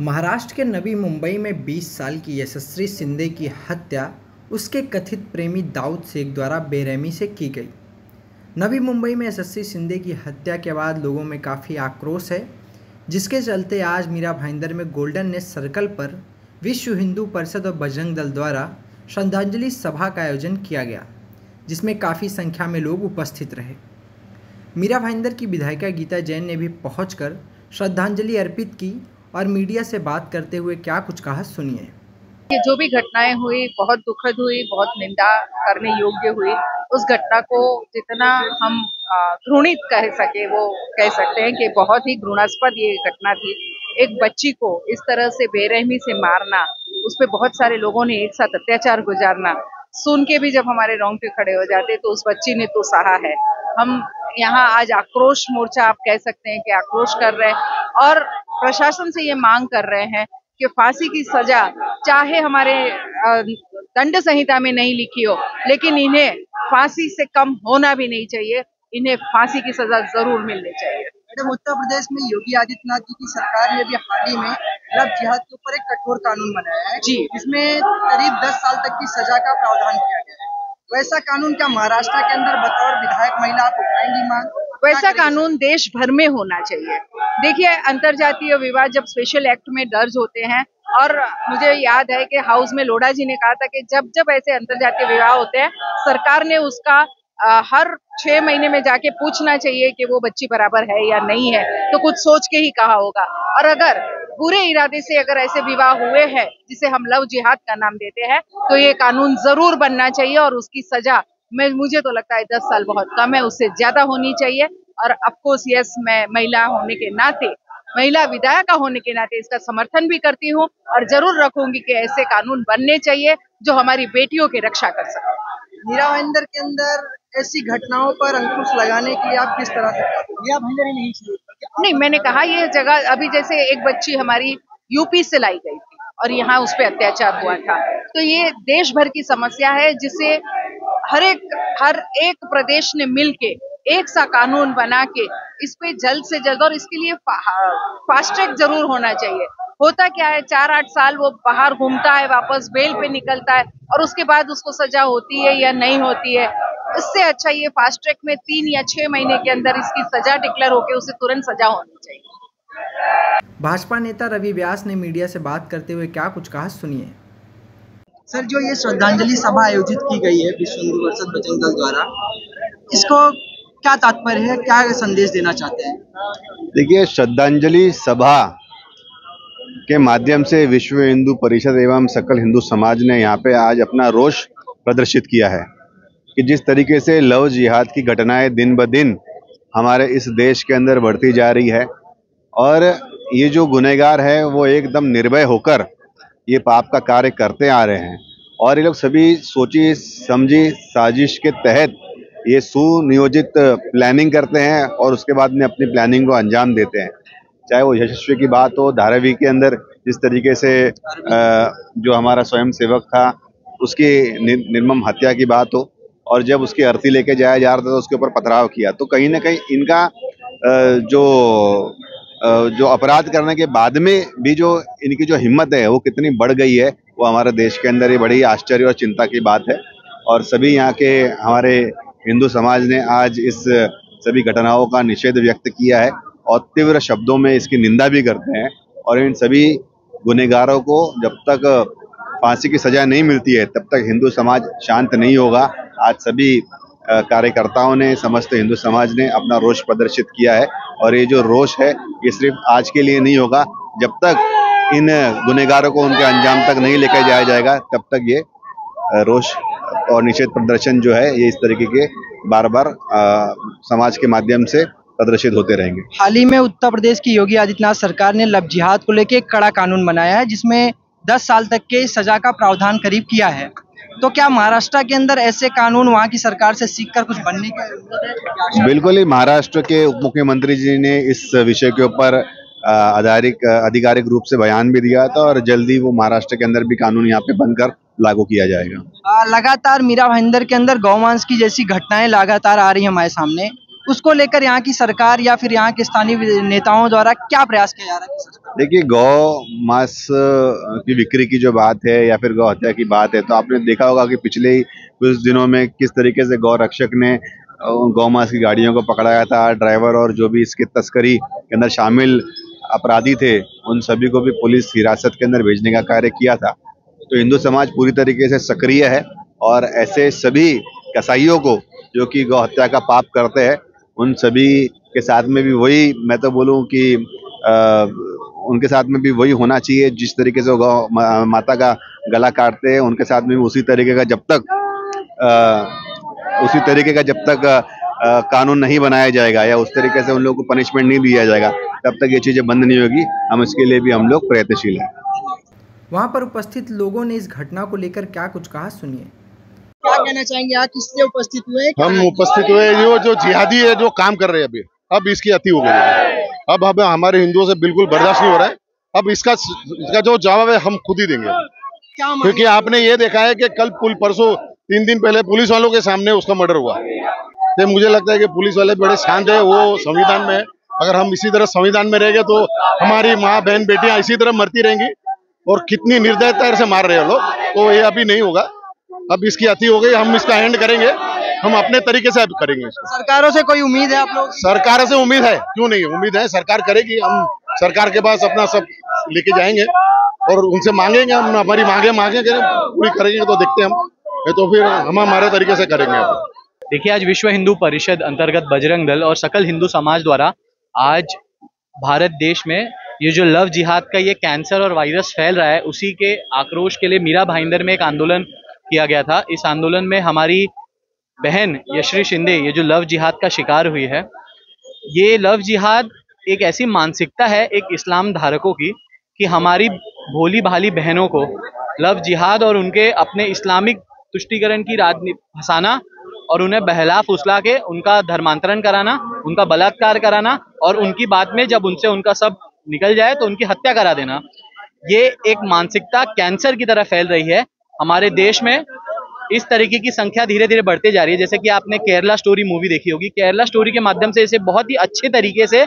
महाराष्ट्र के नवी मुंबई में 20 साल की यशस्वी शिंदे की हत्या उसके कथित प्रेमी दाऊद शेख द्वारा बेरहमी से की गई। नवी मुंबई में यशस्वी शिंदे की हत्या के बाद लोगों में काफ़ी आक्रोश है, जिसके चलते आज मीरा भाईंदर में गोल्डन नेस्ट सर्कल पर विश्व हिंदू परिषद और बजरंग दल द्वारा श्रद्धांजलि सभा का आयोजन किया गया, जिसमें काफ़ी संख्या में लोग उपस्थित रहे। मीरा भाईंदर की विधायिका गीता जैन ने भी पहुंचकर श्रद्धांजलि अर्पित की और मीडिया से बात करते हुए क्या कुछ कहा, सुनिए। ये जो भी घटनाएं हुई बहुत दुखद हुई, बहुत निंदा करने योग्य हुई। उस घटना को जितना हम घृणित कह सके वो कह सकते हैं कि बहुत ही घृणास्पद ये घटना थी। एक बच्ची को इस तरह से बेरहमी से मारना, उस पर बहुत सारे लोगों ने एक साथ अत्याचार गुजारना सुन के भी जब हमारे रोंगटे खड़े हो जाते, तो उस बच्ची ने तो सहा है। हम यहाँ आज आक्रोश मोर्चा आप कह सकते हैं कि आक्रोश कर रहे हैं और प्रशासन से ये मांग कर रहे हैं कि फांसी की सजा चाहे हमारे दंड संहिता में नहीं लिखी हो, लेकिन इन्हें फांसी से कम होना भी नहीं चाहिए। इन्हें फांसी की सजा जरूर मिलनी चाहिए। मैडम, उत्तर प्रदेश में योगी आदित्यनाथ जी की सरकार ने भी हाल ही में लव जिहाद के ऊपर एक कठोर कानून बनाया है जी, जिसमें करीब 10 साल तक की सजा का प्रावधान किया गया है। वैसा कानून क्या महाराष्ट्र के अंदर बतौर विधायक महिला आप उठाएंगी मांग? वैसा कानून देश भर में होना चाहिए। देखिए, अंतरजातीय विवाह जब स्पेशल एक्ट में दर्ज होते हैं, और मुझे याद है कि हाउस में लोढ़ा जी ने कहा था कि जब जब ऐसे अंतरजातीय विवाह होते हैं, सरकार ने उसका हर 6 महीने में जाके पूछना चाहिए कि वो बच्ची बराबर है या नहीं है, तो कुछ सोच के ही कहा होगा। और अगर बुरे इरादे से अगर ऐसे विवाह हुए हैं जिसे हम लव जिहाद का नाम देते हैं, तो ये कानून जरूर बनना चाहिए और उसकी सजा मुझे तो लगता है 10 साल बहुत कम है, उससे ज्यादा होनी चाहिए। और अफकोर्स यस, मैं महिला होने के नाते, महिला विधायिका होने के नाते इसका समर्थन भी करती हूँ और जरूर रखूंगी कि ऐसे कानून बनने चाहिए जो हमारी बेटियों की रक्षा कर सके। मीरा भाईंदर के अंदर ऐसी घटनाओं पर अंकुश लगाने के लिए आप किस तरह से मीरा भाईंदर ही नहीं चाहिए? नहीं, मैंने कहा ये जगह अभी जैसे एक बच्ची हमारी यूपी से लाई गई थी और यहाँ उस पर अत्याचार हुआ था, तो ये देश भर की समस्या है जिसे हर एक प्रदेश ने मिलके एक सा कानून बना के इस पे जल्द से जल्द, और इसके लिए फास्ट ट्रैक जरूर होना चाहिए। होता क्या है, 4-8 साल वो बाहर घूमता है, वापस बेल पे निकलता है और उसके बाद उसको सजा होती है या नहीं होती है। इससे अच्छा ये फास्ट ट्रैक में 3 या 6 महीने के अंदर इसकी सजा डिक्लेयर होकर उसे तुरंत सजा होनी चाहिए। भाजपा नेता रवि व्यास ने मीडिया से बात करते हुए क्या कुछ कहा, सुनिए। सर, जो ये श्रद्धांजलि सभा आयोजित की गई है विश्व हिंदू परिषद बजरंग दल द्वारा, इसको क्या तात्पर्य है, क्या संदेश देना चाहते हैं? देखिए, श्रद्धांजलि सभा के माध्यम से विश्व हिंदू परिषद एवं सकल हिंदू समाज ने यहाँ पे आज अपना रोष प्रदर्शित किया है कि जिस तरीके से लव जिहाद की घटनाएं दिन ब दिन हमारे इस देश के अंदर बढ़ती जा रही है और ये जो गुनहगार है वो एकदम निर्भय होकर ये पाप का कार्य करते आ रहे हैं और ये लोग सभी सोची समझी साजिश के तहत ये सुनियोजित प्लानिंग करते हैं और उसके बाद में अपनी प्लानिंग को अंजाम देते हैं। चाहे वो यशस्वी की बात हो, धारावी के अंदर जिस तरीके से जो हमारा स्वयं सेवक था उसकी निर्मम हत्या की बात हो, और जब उसकी अर्थी लेके जाया जा रहा था तो उसके ऊपर पथराव किया, तो कहीं ना कहीं इनका जो अपराध करने के बाद में भी जो इनकी जो हिम्मत है वो कितनी बढ़ गई है, वो हमारे देश के अंदर ये बड़ी आश्चर्य और चिंता की बात है। और सभी यहाँ के हमारे हिंदू समाज ने आज इस सभी घटनाओं का निषेध व्यक्त किया है और तीव्र शब्दों में इसकी निंदा भी करते हैं और इन सभी गुनहगारों को जब तक फांसी की सजा नहीं मिलती है तब तक हिंदू समाज शांत नहीं होगा। आज सभी कार्यकर्ताओं ने, समस्त हिंदू समाज ने अपना रोष प्रदर्शित किया है और ये जो रोष है ये सिर्फ आज के लिए नहीं होगा, जब तक इन गुनहगारों को उनके अंजाम तक नहीं लेकर जाया जाएगा तब तक ये रोष और निषेध प्रदर्शन जो है ये इस तरीके के बार बार समाज के माध्यम से प्रदर्शित होते रहेंगे। हाल ही में उत्तर प्रदेश की योगी आदित्यनाथ सरकार ने लव जिहाद को लेकर एक कड़ा कानून बनाया है जिसमें 10 साल तक के सजा का प्रावधान करीब किया है, तो क्या महाराष्ट्र के अंदर ऐसे कानून वहां की सरकार से सीखकर कुछ बनने की? बिल्कुल ही, महाराष्ट्र के उप मुख्यमंत्री जी ने इस विषय के ऊपर आधिकारिक रूप से बयान भी दिया था और जल्दी वो महाराष्ट्र के अंदर भी कानून यहाँ पे बनकर लागू किया जाएगा। लगातार मीरा भाईंदर के अंदर गौमांस की जैसी घटनाएं लगातार आ रही है हमारे सामने, उसको लेकर यहाँ की सरकार या फिर यहाँ के स्थानीय नेताओं द्वारा क्या प्रयास किया जा रहा है? देखिए, गौ मांस की बिक्री की जो बात है या फिर गौ हत्या की बात है, तो आपने देखा होगा कि पिछले ही कुछ दिनों में किस तरीके से गौ रक्षक ने गौ मांस की गाड़ियों को पकड़ाया था। ड्राइवर और जो भी इसकी तस्करी के अंदर शामिल अपराधी थे, उन सभी को भी पुलिस हिरासत के अंदर भेजने का कार्य किया था। तो हिंदू समाज पूरी तरीके से सक्रिय है और ऐसे सभी कसाईयों को जो कि गौ हत्या का पाप करते हैं, उन सभी के साथ में भी वही, मैं तो बोलूं कि उनके साथ में भी वही होना चाहिए जिस तरीके से गौ माता का गला काटते हैं, उनके साथ में भी उसी तरीके का जब तक कानून नहीं बनाया जाएगा या उस तरीके से उन लोगों को पनिशमेंट नहीं दिया जाएगा, तब तक ये चीजें बंद नहीं होगी। हम इसके लिए भी हम लोग प्रयत्नशील हैं। वहां पर उपस्थित लोगों ने इस घटना को लेकर क्या कुछ कहा, सुनिए। क्या कहना चाहेंगे आप, किससे उपस्थित हुए? हम उपस्थित हुए जो जिहादी है, जो काम कर रहे हैं अभी, अब इसकी अति हो गई है। अब हमारे हिंदुओं से बिल्कुल बर्दाश्त नहीं हो रहा है। अब इसका जो जवाब है हम खुद ही देंगे, क्योंकि आपने ये देखा है कि कल परसों 3 दिन पहले पुलिस वालों के सामने उसका मर्डर हुआ। तो मुझे लगता है कि पुलिस वाले बड़े शांत है, वो संविधान में है। अगर हम इसी तरह संविधान में रहेंगे तो हमारी माँ बहन बेटियां इसी तरह मरती रहेंगी और कितनी निर्दयता से मार रहे हैं लोग, तो ये अभी नहीं होगा। अब इसकी अति हो गई, हम इसका एंड करेंगे, हम अपने तरीके से अब करेंगे इसको। सरकारों से कोई उम्मीद है आप लोग? सरकार से उम्मीद है, क्यों नहीं, उम्मीद है, सरकार करेगी। हम सरकार के पास अपना सब लेके जाएंगे और उनसे मांगेंगे, हम हमारी मांगेंगे पूरी करेंगे तो देखते हैं हम, तो फिर हम हमारे तरीके से करेंगे। देखिए, आज विश्व हिंदू परिषद अंतर्गत बजरंग दल और सकल हिंदू समाज द्वारा आज भारत देश में ये जो लव जिहाद का ये कैंसर और वायरस फैल रहा है, उसी के आक्रोश के लिए मीरा भाईंदर में एक आंदोलन किया गया था। इस आंदोलन में हमारी बहन यश्री शिंदे, ये जो लव जिहाद का शिकार हुई है, ये लव जिहाद एक ऐसी मानसिकता है एक इस्लाम धारकों की कि हमारी भोली भाली बहनों को लव जिहाद और उनके अपने इस्लामिक तुष्टीकरण की राजनीति फंसाना और उन्हें बहला फुसला के उनका धर्मांतरण कराना, उनका बलात्कार कराना और उनकी बाद में जब उनसे उनका सब निकल जाए तो उनकी हत्या करा देना, ये एक मानसिकता कैंसर की तरह फैल रही है हमारे देश में। इस तरीके की संख्या धीरे धीरे बढ़ती जा रही है। जैसे कि आपने केरला स्टोरी मूवी देखी होगी, केरला स्टोरी के माध्यम से इसे बहुत ही अच्छे तरीके से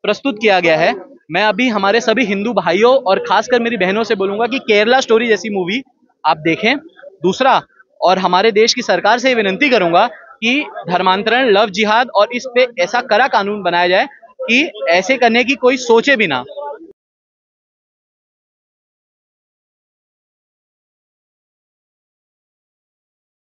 प्रस्तुत किया गया है। मैं अभी हमारे सभी हिंदू भाइयों और खासकर मेरी बहनों से बोलूंगा कि केरला स्टोरी जैसी मूवी आप देखें। दूसरा, और हमारे देश की सरकार से विनती करूंगा कि धर्मांतरण, लव जिहाद और इस पे ऐसा कड़ा कानून बनाया जाए कि ऐसे करने की कोई सोचे भी ना।